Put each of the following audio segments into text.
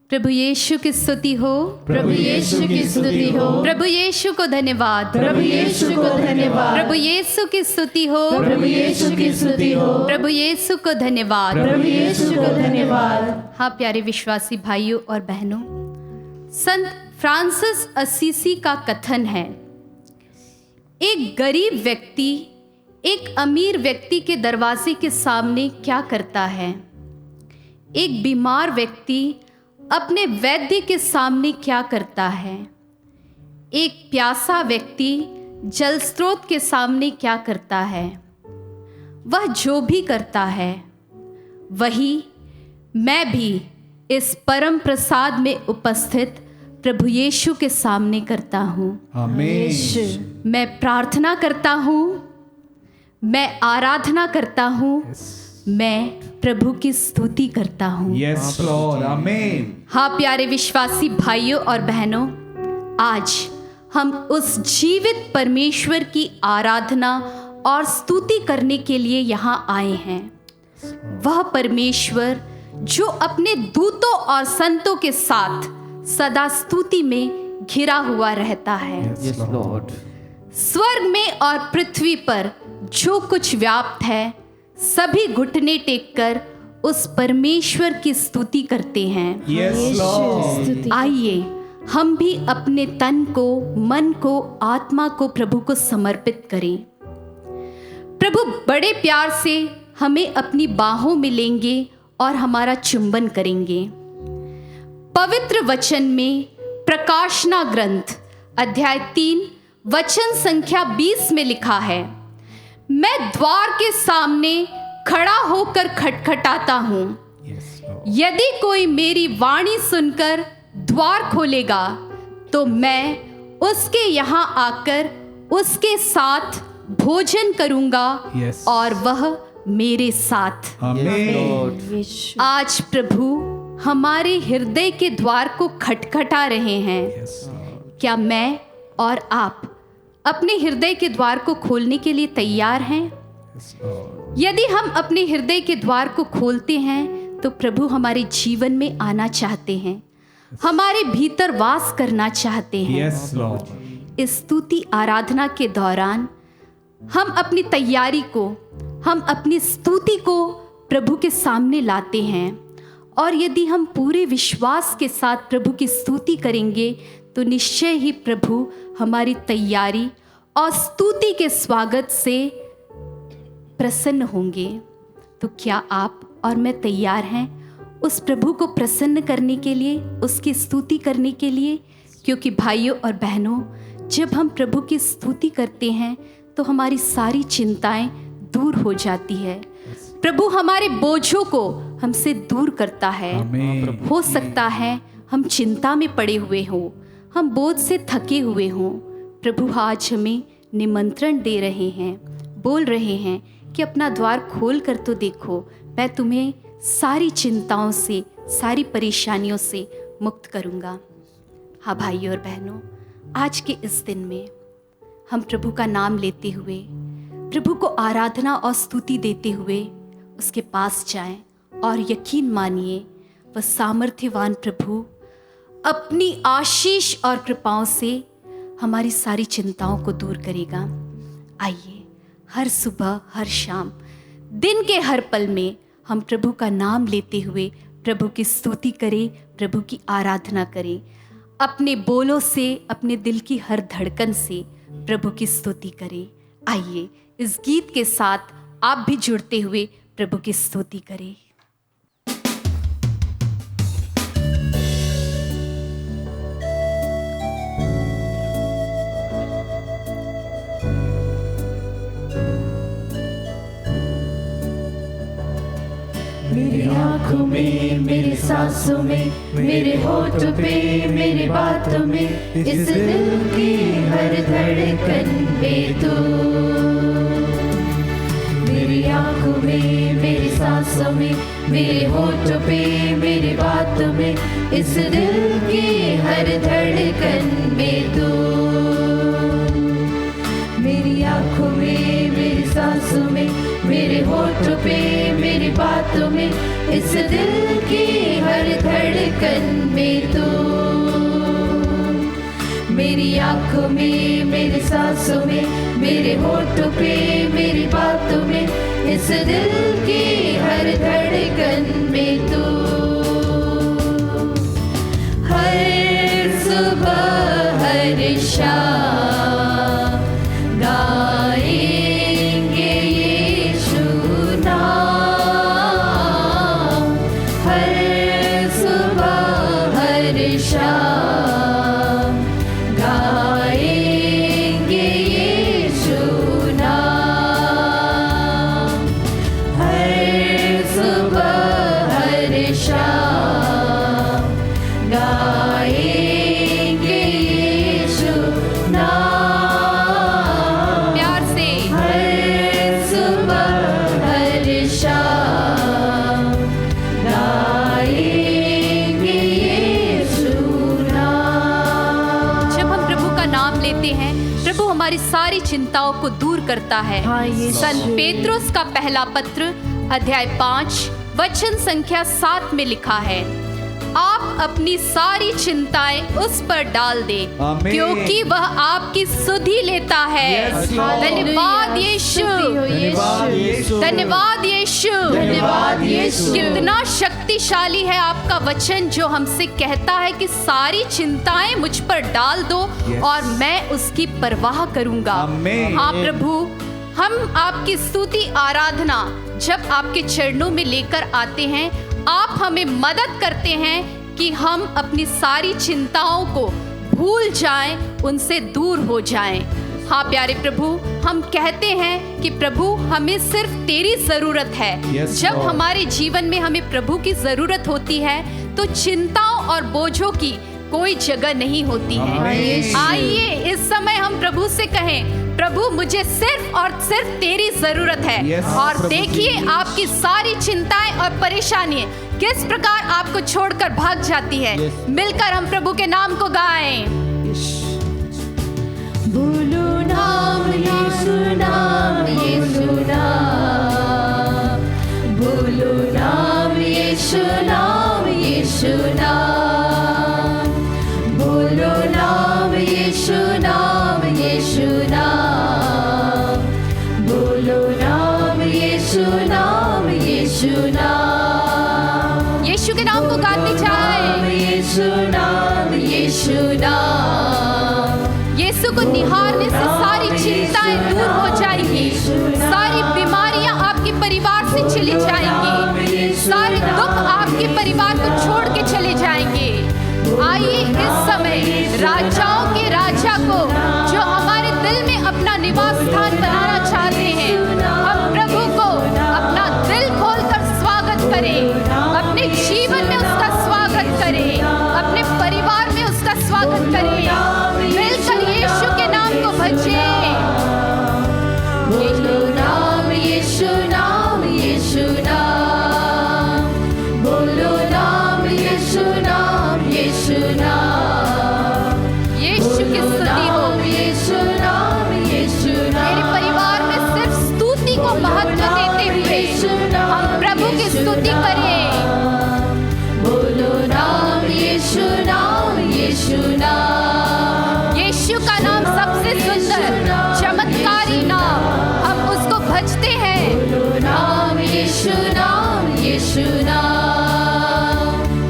प्रभु यीशु की स्तुति हो, प्रभु यीशु की स्तुति हो, प्रभु यीशु को धन्यवाद, प्रभु यीशु को धन्यवाद, प्रभु यीशु की स्तुति हो, प्रभु यीशु की स्तुति हो, प्रभु यीशु को धन्यवाद। प्रभु यीशु को धन्यवाद। हाँ प्यारे विश्वासी भाइयों और बहनों, संत फ्रांसिस असीसी का कथन है, एक गरीब व्यक्ति एक अमीर व्यक्ति के दरवाजे के सामने क्या करता है, एक बीमार व्यक्ति अपने वैद्य के सामने क्या करता है, एक प्यासा व्यक्ति जल स्रोत के सामने क्या करता है। वह जो भी करता है वही मैं भी इस परम प्रसाद में उपस्थित प्रभु यीशु के सामने करता हूँ। आमीन। मैं प्रार्थना करता हूँ, मैं आराधना करता हूँ, मैं प्रभु की स्तुति करता हूँ। यस लॉर्ड, आमीन। हाँ प्यारे विश्वासी भाइयों और बहनों, आज हम उस जीवित परमेश्वर की आराधना और स्तुति करने के लिए यहाँ आए हैं। वह परमेश्वर जो अपने दूतों और संतों के साथ सदा स्तुति में घिरा हुआ रहता है। Yes Lord. स्वर्ग में और पृथ्वी पर जो कुछ व्याप्त है, सभी घुटने टेककर उस परमेश्वर की स्तुति करते हैं। Yes Lord. आइए हम भी अपने तन को, मन को, आत्मा को प्रभु को समर्पित करें। प्रभु बड़े प्यार से हमें अपनी बाहों में लेंगे और हमारा चुंबन करेंगे। पवित्र वचन में प्रकाशना ग्रंथ अध्याय 3 वचन संख्या 20 में लिखा है, मैं द्वार के सामने खड़ा होकर खटखटाता हूँ। यदि कोई मेरी वाणी सुनकर द्वार खोलेगा तो मैं उसके यहाँ आकर उसके साथ भोजन करूँगा और वह मेरे साथ। आमीन। आज प्रभु हमारे हृदय के द्वार को खटखटा रहे हैं। क्या मैं और आप अपने हृदय के द्वार को खोलने के लिए तैयार हैं? यदि हम अपने हृदय के द्वार को खोलते हैं तो प्रभु हमारे जीवन में आना चाहते हैं, हमारे भीतर वास करना चाहते हैं। Yes Lord. इस स्तुति आराधना के दौरान हम अपनी तैयारी को, हम अपनी स्तुति को प्रभु के सामने लाते हैं, और यदि हम पूरे विश्वास के साथ प्रभु की स्तुति करेंगे तो निश्चय ही प्रभु हमारी तैयारी और स्तुति के स्वागत से प्रसन्न होंगे। तो क्या आप और मैं तैयार हैं उस प्रभु को प्रसन्न करने के लिए, उसकी स्तुति करने के लिए? क्योंकि भाइयों और बहनों, जब हम प्रभु की स्तुति करते हैं तो हमारी सारी चिंताएं दूर हो जाती है। प्रभु हमारे बोझों को हमसे दूर करता है। हो सकता है हम चिंता में पड़े हुए हों, हम बोझ से थके हुए हों। प्रभु आज हमें निमंत्रण दे रहे हैं, बोल रहे हैं कि अपना द्वार खोल कर तो देखो, मैं तुम्हें सारी चिंताओं से, सारी परेशानियों से मुक्त करूँगा। हाँ भाइयों और बहनों, आज के इस दिन में हम प्रभु का नाम लेते हुए, प्रभु को आराधना और स्तुति देते हुए उसके पास जाएं और यकीन मानिए वह सामर्थ्यवान प्रभु अपनी आशीष और कृपाओं से हमारी सारी चिंताओं को दूर करेगा। आइए हर सुबह, हर शाम, दिन के हर पल में हम प्रभु का नाम लेते हुए प्रभु की स्तुति करें, प्रभु की आराधना करें। अपने बोलों से, अपने दिल की हर धड़कन से प्रभु की स्तुति करें। आइए इस गीत के साथ आप भी जुड़ते हुए प्रभु की स्तुति करें। मेरी आँखों में, मेरी सांसों में, मेरे होठ पे, मेरी बातों में, इस दिल की हर धड़कन में तू। मेरी आँखों में, मेरी सांसों में, मेरे होठ पे, मेरी बातों में, इस दिल की हर धड़कन में तू। मेरी आँखों में, मेरी सांसों में, मेरे होठों पे, मेरी बातों में, इस दिल की हर धड़कन में मेरी आंखों में, मेरे सांसों में, मेरे होठों पे, मेरी बातों में, इस दिल की हर धड़कन में तू। हर सुबह हर शाम गाएंगे यीशु नाम। हर सुबह हर शाम गाएंगे यीशु नाम। हर सुबह हर शाम गाएंगे यीशु नाम। प्यार से हर सुबह हर शाम गाएंगे यीशु नाम। जब हम प्रभु का नाम लेते हैं, प्रभु हमारी सारी चिंताओं को दूर करता है। हाँ, यीशु। संत पेत्रुस का पहला पत्र अध्याय 5 वचन संख्या 7 में लिखा है, आप अपनी सारी चिंताएं उस पर डाल दे आमीन। क्योंकि वह आपकी सुधि लेता है। Yes, Lord। धन्यवाद यीशु, धन्यवाद यीशु। धन्यवाद यीशु, धन्यवाद यीशु। कितना शक्तिशाली है आपका वचन जो हमसे कहता है कि सारी चिंताएं मुझ पर डाल दो Yes। और मैं उसकी परवाह करूंगा। आमीन। हाँ प्रभु, हम आपकी स्तुति आराधना जब आपके चरणों में लेकर आते हैं, आप हमें मदद करते हैं कि हम अपनी सारी चिंताओं को भूल जाएं, उनसे दूर हो जाएं। हाँ प्यारे प्रभु, हम कहते हैं कि प्रभु हमें सिर्फ तेरी जरूरत है। Yes, जब Lord। हमारे जीवन में हमें प्रभु की जरूरत होती है तो चिंताओं और बोझों की कोई जगह नहीं होती है। आमीन। आइए इस समय हम प्रभु से कहें, प्रभु मुझे सिर्फ और सिर्फ तेरी जरूरत है। Yes, और प्रभु देखिए जी। आपकी सारी चिंताएं और परेशानियां किस प्रकार आपको छोड़कर भाग जाती है। Yes। मिलकर हम प्रभु के नाम को गाएं। बोलो नाम यीशु नाम यीशु नाम। बोलो नाम यीशु नाम यीशु नाम। बोलो नाम यीशु नाम यीशु नाम। बोलो नाम यीशु नाम यीशु नाम। यीशु के नाम को गाते जाएं। यीशु नाम यीशु नाम। यीशु को निहारने से सारी चिंताएं दूर हो जाएंगी, सारी बीमारियां आपके परिवार से चली जाएंगी, सारे दुख आपके परिवार को छोड़ के चले जाएंगे। आइए इस समय राजाओं के राजा को, जो हमारे दिल में अपना निवास स्थान बनाना चाहते हैं, हम प्रभु को अपना दिल खोलकर स्वागत करें, अपने जीवन में उसका स्वागत करें, अपने परिवार में उसका स्वागत करें। मिलकर यीशु के नाम को भजें। बोलो नाम यीशु नाम यीशु नाम। बोलो नाम यीशु नाम यीशु नाम। यीशु की स्तुति हो। यीशु नाम यीशु नाम। मेरे परिवार में सिर्फ स्तुति को महत्व देते हुए हम प्रभु की स्तुति करें। बोलो नाम यीशु नाम यीशु नाम। यीशु का नाम सबसे सुंदर चमत्कारी नाम, हम उसको भजते हैं। नाम यीशु नाम यीशु नाम।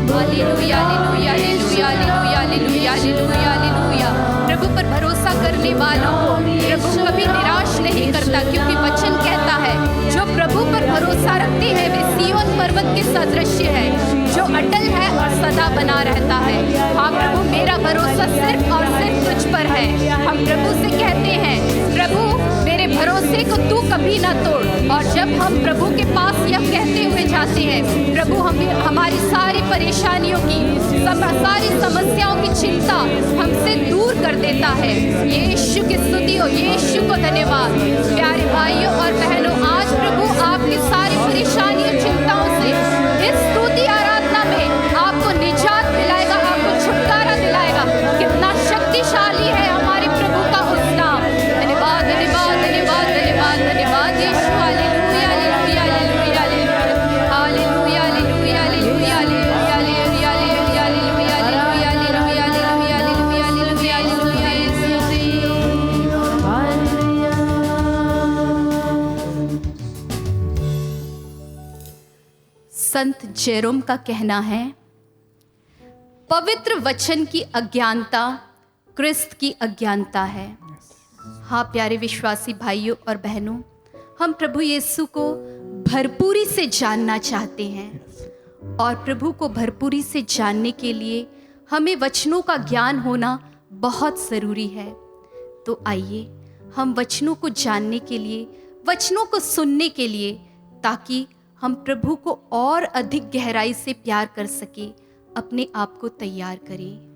Hallelujah hallelujah hallelujah hallelujah hallelujah hallelujah hallelujah. प्रभु पर भरोसा करने वालों को प्रभु कभी निराश नहीं करता, क्योंकि वचन कहता है जो प्रभु पर भरोसा रखते हैं वे सिय्योन पर्वत के सदृश्य है, जो अटल है और सदा बना रहता है। हाँ प्रभु, मेरा भरोसा सिर्फ और सिर्फ तुझ पर है। हम प्रभु से कहते हैं, प्रभु मेरे भरोसे को तू कभी ना तोड़। और जब हम प्रभु के पास यह कहते हुए जाते हैं, प्रभु हमें हमारी सारी परेशानियों की, सारी समस्याओं की चिंता हमसे दूर कर देता है। यीशु की स्तुति हो, यीशु को धन्यवाद। प्यारे भाइयों और बहनों, आज प्रभु आपकी सारी परेशानियों चिंताओं से इस स्तुति आराधना में आपको निजात दिलाएगा, आपको छुटकारा दिलाएगा। कितना शक्तिशाली है हमारे प्रभु का उस नाम। धन्यवाद धन्यवाद धन्यवाद धन्यवाद धन्यवाद Yeshu. Hallelujah hallelujah hallelujah hallelujah hallelujah hallelujah hallelujah hallelujah hallelujah hallelujah hallelujah hallelujah hallelujah hallelujah hallelujah hallelujah hallelujah संत जेरोम का कहना है, पवित्र वचन की अज्ञानता क्रिस्त की अज्ञानता है। हाँ प्यारे विश्वासी भाइयों और बहनों, हम प्रभु यीशु को भरपूरी से जानना चाहते हैं और प्रभु को भरपूरी से जानने के लिए हमें वचनों का ज्ञान होना बहुत ज़रूरी है। तो आइए हम वचनों को जानने के लिए, वचनों को सुनने के लिए, ताकि हम प्रभु को और अधिक गहराई से प्यार कर सके, अपने आप को तैयार करें।